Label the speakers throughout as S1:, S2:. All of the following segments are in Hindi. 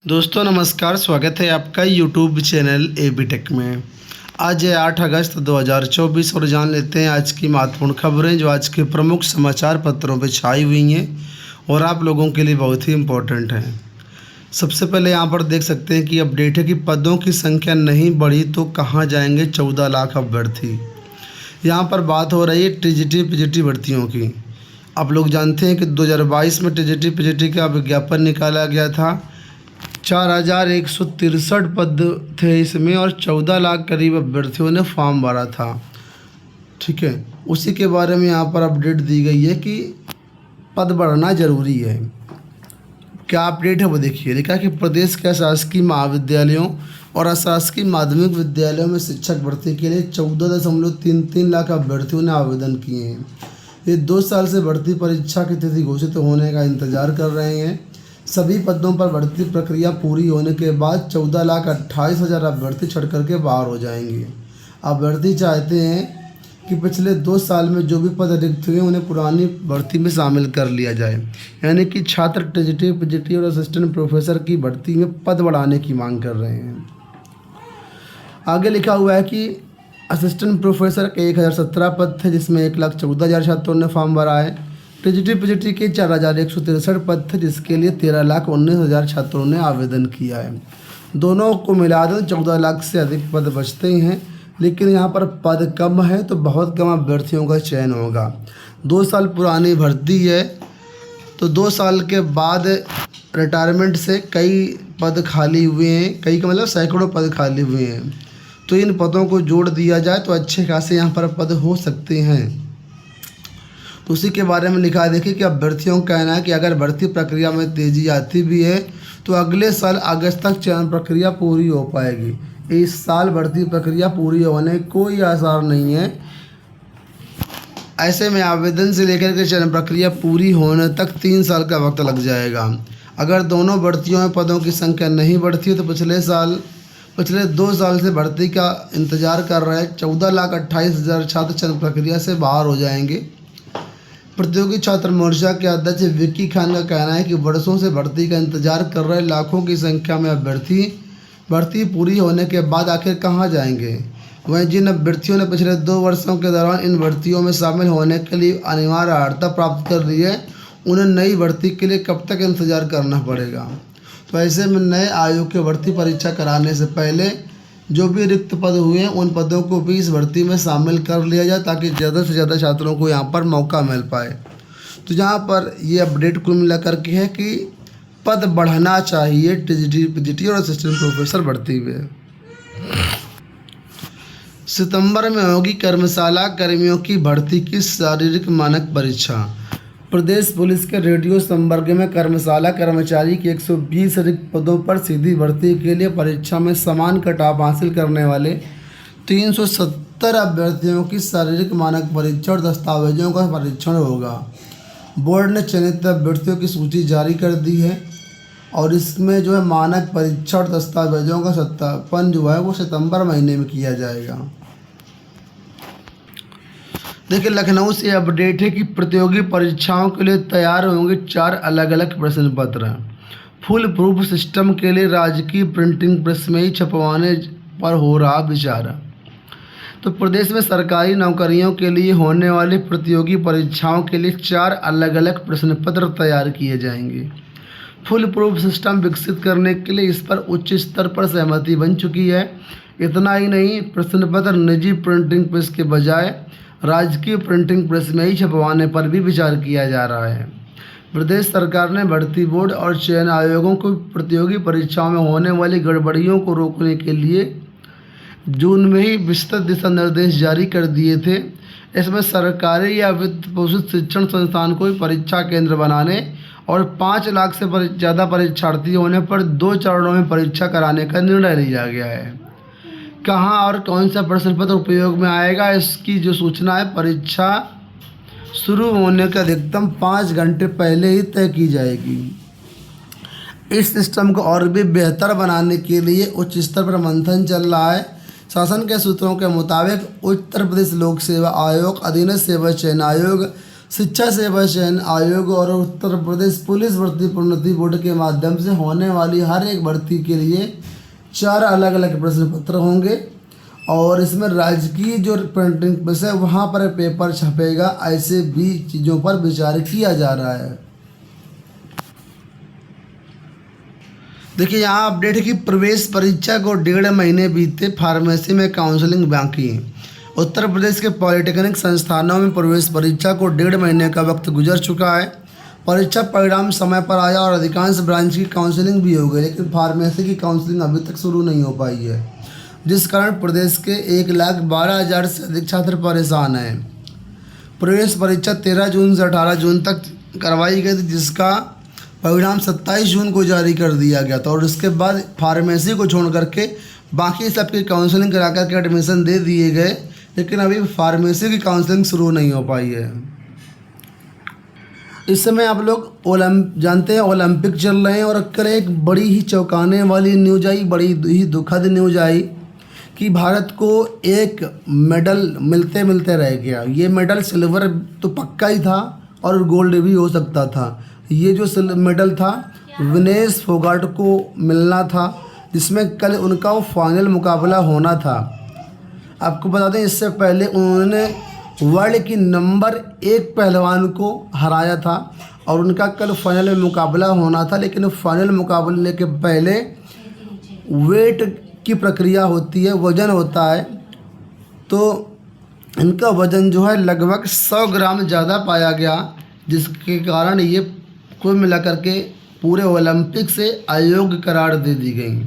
S1: दोस्तों नमस्कार, स्वागत है आपका यूट्यूब चैनल एबी टेक में। आज है 8 अगस्त 2024 और जान लेते हैं आज की महत्वपूर्ण खबरें जो आज के प्रमुख समाचार पत्रों पर छाई हुई हैं और आप लोगों के लिए बहुत ही इम्पोर्टेंट हैं। सबसे पहले यहाँ पर देख सकते हैं कि अपडेट है कि पदों की संख्या नहीं बढ़ी तो कहाँ जाएंगे 14 लाख अभ्यर्थी। यहाँ पर बात हो रही है टीजीटी पीजीटी भर्तियों की। आप लोग जानते हैं कि 2022 में टीजीटी पीजीटी का विज्ञापन निकाला गया था। 4163 पद थे इसमें और 14 लाख करीब अभ्यर्थियों ने फॉर्म भरा था। ठीक है, उसी के बारे में यहाँ पर अपडेट दी गई है कि पद बढ़ना ज़रूरी है। क्या अपडेट है वो देखिए। लिखा कि प्रदेश के शासकीय महाविद्यालयों और अशासकीय माध्यमिक विद्यालयों में शिक्षक भर्ती के लिए 14.33 लाख अभ्यर्थियों ने आवेदन किए हैं। ये 2 साल से भर्ती परीक्षा की तिथि घोषित होने का इंतजार कर रहे हैं। सभी पदों पर भर्ती प्रक्रिया पूरी होने के बाद 14,28,000 अभ्यर्थी छट करके बाहर हो जाएंगे। अभ्यर्थी चाहते हैं कि पिछले 2 साल में जो भी पद रिक्त हुए उन्हें पुरानी भर्ती में शामिल कर लिया जाए। यानी कि छात्र टीजीटी पीजीटी और असिस्टेंट प्रोफेसर की भर्ती में पद बढ़ाने की मांग कर रहे हैं। आगे लिखा हुआ है कि असिस्टेंट प्रोफेसर के 1017 पद थे जिसमें 1,14,000 छात्रों ने फॉर्म भरा है। टीजीटी पीजीटी के 4,163 पद थे जिसके लिए 13,19,000 छात्रों ने आवेदन किया है। दोनों को मिला दें 14 लाख से अधिक पद बचते ही हैं, लेकिन यहाँ पर पद कम है तो बहुत कम अभ्यर्थियों का चयन होगा। 2 साल पुरानी भर्ती है तो 2 साल के बाद रिटायरमेंट से कई पद खाली हुए हैं, कई का मतलब सैकड़ों पद खाली हुए हैं। तो इन पदों को जोड़ दिया जाए तो अच्छे खासे यहाँ पर पद हो सकते हैं। तो उसी के बारे में लिखा है। देखिए कि अभ्यर्थियों का कहना है कि अगर भर्ती प्रक्रिया में तेज़ी आती भी है तो अगले साल अगस्त तक चयन प्रक्रिया पूरी हो पाएगी। इस साल भर्ती प्रक्रिया पूरी होने कोई आसार नहीं है। ऐसे में आवेदन से लेकर के चयन प्रक्रिया पूरी होने तक 3 साल का वक्त लग जाएगा। अगर दोनों भर्तियों में पदों की संख्या नहीं बढ़ती है तो पिछले 2 साल से भर्ती का इंतजार कर रहे 14,28,000 छात्र चयन प्रक्रिया से बाहर हो जाएंगे। प्रतियोगी छात्र मोर्चा के अध्यक्ष विक्की खान का कहना है कि वर्षों से भर्ती का इंतजार कर रहे लाखों की संख्या में अभ्यर्थी भर्ती पूरी होने के बाद आखिर कहां जाएंगे। वहीं जिन अभ्यर्थियों ने पिछले 2 वर्षों के दौरान इन भर्तियों में शामिल होने के लिए अनिवार्य अर्हता प्राप्त कर ली है, उन्हें नई भर्ती के लिए कब तक इंतजार करना पड़ेगा। तो ऐसे में नए आयोग की भर्ती परीक्षा कराने से पहले जो भी रिक्त पद हुए हैं उन पदों को भी इस भर्ती में शामिल कर लिया जाए ताकि ज़्यादा से ज़्यादा छात्रों को यहाँ पर मौका मिल पाए। तो यहाँ पर ये अपडेट कुल मिला करके है कि पद बढ़ना चाहिए टीजीटी पीजीटी और असिस्टेंट प्रोफेसर भर्ती में। सितंबर में होगी कर्मशाला कर्मियों की भर्ती की शारीरिक मानक परीक्षा। प्रदेश पुलिस के रेडियो संवर्ग में कर्मशाला कर्मचारी के 120 रिक्त पदों पर सीधी भर्ती के लिए परीक्षा में समान कटाव हासिल करने वाले 370 अभ्यर्थियों की शारीरिक मानक परीक्षा और दस्तावेजों का परीक्षण होगा। बोर्ड ने चयनित अभ्यर्थियों की सूची जारी कर दी है और इसमें जो है मानक परीक्षा और दस्तावेजों का सत्यापन जो है वो सितंबर महीने में किया जाएगा। देखिए लखनऊ से अपडेट है कि प्रतियोगी परीक्षाओं के लिए तैयार होंगे 4 अलग अलग प्रश्न पत्र। फुल प्रूफ सिस्टम के लिए राजकीय प्रिंटिंग प्रेस में ही छपवाने पर हो रहा विचार। तो प्रदेश में सरकारी नौकरियों के लिए होने वाली प्रतियोगी परीक्षाओं के लिए 4 अलग अलग प्रश्न पत्र तैयार किए जाएंगे। फुल प्रूफ सिस्टम विकसित करने के लिए इस पर उच्च स्तर पर सहमति बन चुकी है। इतना ही नहीं, प्रश्न पत्र निजी प्रिंटिंग प्रेस के बजाय राजकीय प्रिंटिंग प्रेस में ही छपवाने पर भी विचार किया जा रहा है। प्रदेश सरकार ने भर्ती बोर्ड और चयन आयोगों को प्रतियोगी परीक्षाओं में होने वाली गड़बड़ियों को रोकने के लिए जून में ही विस्तृत दिशा निर्देश जारी कर दिए थे। इसमें सरकारी या वित्त पोषित शिक्षण संस्थान को परीक्षा केंद्र बनाने और 5 लाख से ज़्यादा परीक्षार्थी होने पर 2 चरणों में परीक्षा कराने का निर्णय लिया गया है। कहाँ और कौन सा प्रश्न पत्र उपयोग में आएगा इसकी जो सूचना है परीक्षा शुरू होने के अधिकतम 5 घंटे पहले ही तय की जाएगी। इस सिस्टम को और भी बेहतर बनाने के लिए उच्च स्तर पर मंथन चल रहा है। शासन के सूत्रों के मुताबिक उत्तर प्रदेश लोक सेवा आयोग, अधीनस्थ सेवा चयन आयोग, शिक्षा सेवा चयन आयोग और उत्तर प्रदेश पुलिस भर्ती प्रोन्नति बोर्ड के माध्यम से होने वाली हर एक भर्ती के लिए 4 अलग अलग प्रश्न पत्र होंगे और इसमें राजकीय जो प्रिंटिंग प्रेस है वहाँ पर पेपर छपेगा। ऐसे भी चीज़ों पर विचार किया जा रहा है। देखिए यहाँ अपडेट है कि प्रवेश परीक्षा को 1.5 महीने बीते, फार्मेसी में काउंसलिंग बाकी। उत्तर प्रदेश के पॉलिटेक्निक संस्थानों में प्रवेश परीक्षा को 1.5 महीने का वक्त गुजर चुका है। परीक्षा परिणाम समय पर आया और अधिकांश ब्रांच की काउंसलिंग भी हो गई, लेकिन फार्मेसी की काउंसलिंग अभी तक शुरू नहीं हो पाई है, जिस कारण प्रदेश के 1,12,000 से अधिक छात्र परेशान हैं। प्रवेश परीक्षा 13 जून से 18 जून तक करवाई गई थी, जिसका परिणाम 27 जून को जारी कर दिया गया था और इसके बाद फार्मेसी को छोड़ करके बाकी सबकी काउंसलिंग करा करके एडमिशन दे दिए गए, लेकिन अभी फार्मेसी की काउंसलिंग शुरू नहीं हो पाई है। इस समय आप लोग जानते हैं ओलंपिक चल रहे हैं और कल एक बड़ी ही चौंकाने वाली न्यूज़ आई, बड़ी ही दुखद न्यूज़ आई कि भारत को एक मेडल मिलते मिलते रह गया। ये मेडल सिल्वर तो पक्का ही था और गोल्ड भी हो सकता था। ये जो मेडल था विनेश फोगाट को मिलना था, जिसमें कल उनका वो फाइनल मुकाबला होना था। आपको बता दें इससे पहले उन्होंने वर्ल्ड की नंबर 1 पहलवान को हराया था और उनका कल फाइनल में मुकाबला होना था, लेकिन फाइनल मुकाबले के पहले वेट की प्रक्रिया होती है, वज़न होता है, तो इनका वज़न जो है लगभग 100 ग्राम ज़्यादा पाया गया, जिसके कारण ये कुल मिलाकर के पूरे ओलंपिक से अयोग्य करार दे दी गई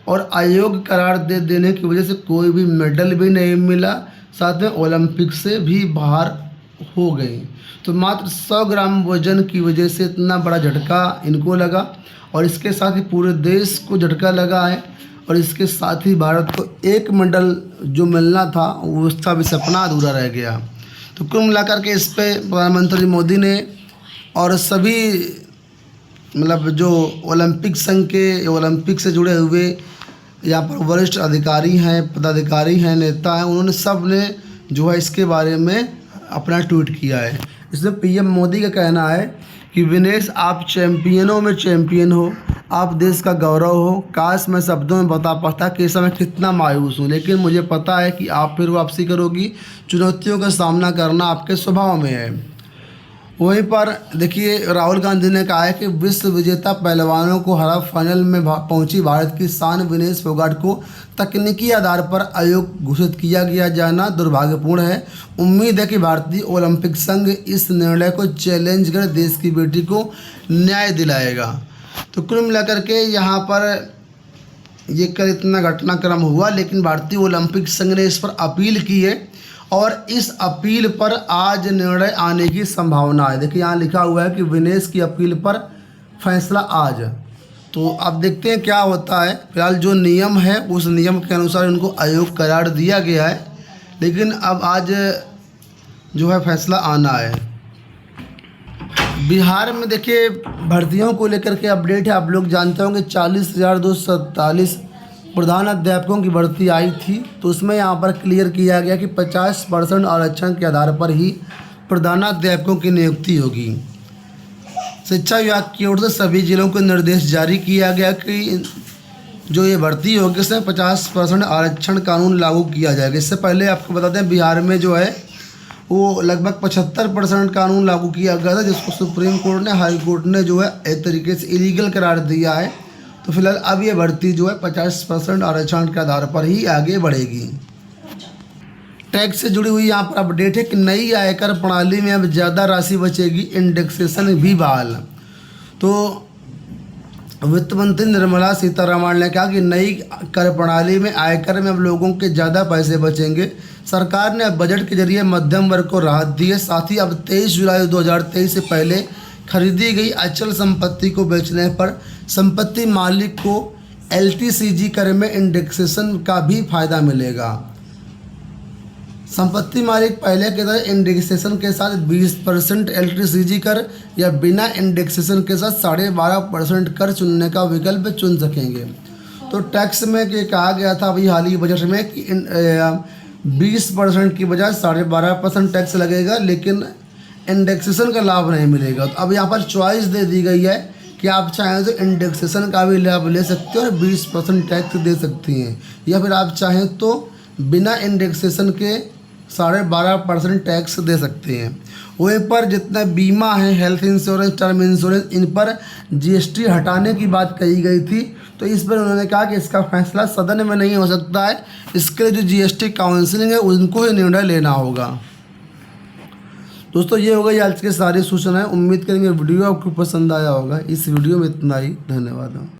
S1: और अयोग्य करार दे देने की वजह से कोई भी मेडल भी नहीं मिला, साथ में ओलंपिक से भी बाहर हो गई। तो मात्र 100 ग्राम वजन की वजह से इतना बड़ा झटका इनको लगा और इसके साथ ही पूरे देश को झटका लगा है और इसके साथ ही भारत को एक मेडल जो मिलना था उसका भी सपना अधूरा रह गया। तो कुल मिलाकर के इस पे प्रधानमंत्री मोदी ने और सभी मतलब जो ओलंपिक संघ के ओलंपिक से जुड़े हुए यहाँ पर वरिष्ठ अधिकारी हैं, पदाधिकारी हैं, नेता हैं, उन्होंने सब ने जो है इसके बारे में अपना ट्वीट किया है। इसमें पीएम मोदी का कहना है कि विनेश आप चैम्पियनों में चैम्पियन हो, आप देश का गौरव हो। काश मैं शब्दों में बता पाता कि इस समय कितना मायूस हूँ, लेकिन मुझे पता है कि आप फिर वापसी करोगी। चुनौतियों का सामना करना आपके स्वभाव में है। वहीं पर देखिए राहुल गांधी ने कहा है कि विश्व विजेता पहलवानों को हरा फाइनल में पहुंची भारत की शान विनेश फोगाट को तकनीकी आधार पर अयोग्य घोषित किया गया जाना दुर्भाग्यपूर्ण है। उम्मीद है कि भारतीय ओलंपिक संघ इस निर्णय को चैलेंज कर देश की बेटी को न्याय दिलाएगा। तो कुल मिलाकर के यहाँ पर ये कल इतना घटनाक्रम हुआ, लेकिन भारतीय ओलंपिक संघ ने इस पर अपील की है और इस अपील पर आज निर्णय आने की संभावना है। देखिए यहाँ लिखा हुआ है कि विनेश की अपील पर फैसला आज। तो अब देखते हैं क्या होता है। फिलहाल जो नियम है उस नियम के अनुसार इनको अयोग्य करार दिया गया है, लेकिन अब आज जो है फैसला आना है। बिहार में देखिए भर्तियों को लेकर के अपडेट है। आप लोग जानते होंगे 40,247 प्रधान अध्यापकों की भर्ती आई थी, तो उसमें यहाँ पर क्लियर किया गया कि 50% आरक्षण के आधार पर ही प्रधानाध्यापकों की नियुक्ति होगी। शिक्षा विभाग की ओर से सभी जिलों को निर्देश जारी किया गया कि जो ये भर्ती होगी उसमें 50% आरक्षण कानून लागू किया जाएगा। इससे पहले आपको बता दें बिहार में जो है वो लगभग 75% कानून लागू किया गया था, जिसको सुप्रीम कोर्ट ने, हाई कोर्ट ने जो है एक तरीके से इलीगल करार दिया है। तो फिलहाल अब ये भर्ती जो है 50% आरक्षण के आधार पर ही आगे बढ़ेगी। टैक्स से जुड़ी हुई यहाँ पर अपडेट है कि नई आयकर प्रणाली में अब ज़्यादा राशि बचेगी, इंडेक्सेशन भी बहाल। तो वित्त मंत्री निर्मला सीतारमण ने कहा कि नई कर प्रणाली में आयकर में अब लोगों के ज़्यादा पैसे बचेंगे। सरकार ने बजट के जरिए मध्यम वर्ग को राहत दी है। साथ ही अब 23 जुलाई 2023 से पहले खरीदी गई अचल संपत्ति को बेचने पर संपत्ति मालिक को LTCG कर में इंडेक्सेशन का भी फायदा मिलेगा। संपत्ति मालिक पहले की तरह इंडेक्सेशन के साथ 20% LTCG कर या बिना इंडेक्सेशन के साथ 12.5% कर चुनने का विकल्प चुन सकेंगे। तो टैक्स में ये कहा गया था अभी हाल ही बजट में कि 20% की बजाय 12.5% टैक्स लगेगा, लेकिन इंडेक्सेशन का लाभ नहीं मिलेगा। तो अब यहाँ पर चॉइस दे दी गई है कि आप चाहें तो इंडेक्सेशन का भी लाभ ले सकते हो और 20% टैक्स दे सकती हैं, या फिर आप चाहें तो बिना इंडेक्सेशन के 12.5% टैक्स दे सकते हैं। वहीं पर जितना बीमा है, हेल्थ इंश्योरेंस, टर्म इंश्योरेंस, इन पर जीएसटी हटाने की बात कही गई थी। तो इस पर उन्होंने कहा कि इसका फैसला सदन में नहीं हो सकता है, इसके लिए जो जीएसटी काउंसिलिंग है उनको ही निर्णय लेना होगा। दोस्तों ये हो गई आज की सारी सूचनाएं। उम्मीद करेंगे वीडियो आपको पसंद आया होगा। इस वीडियो में इतना ही, धन्यवाद।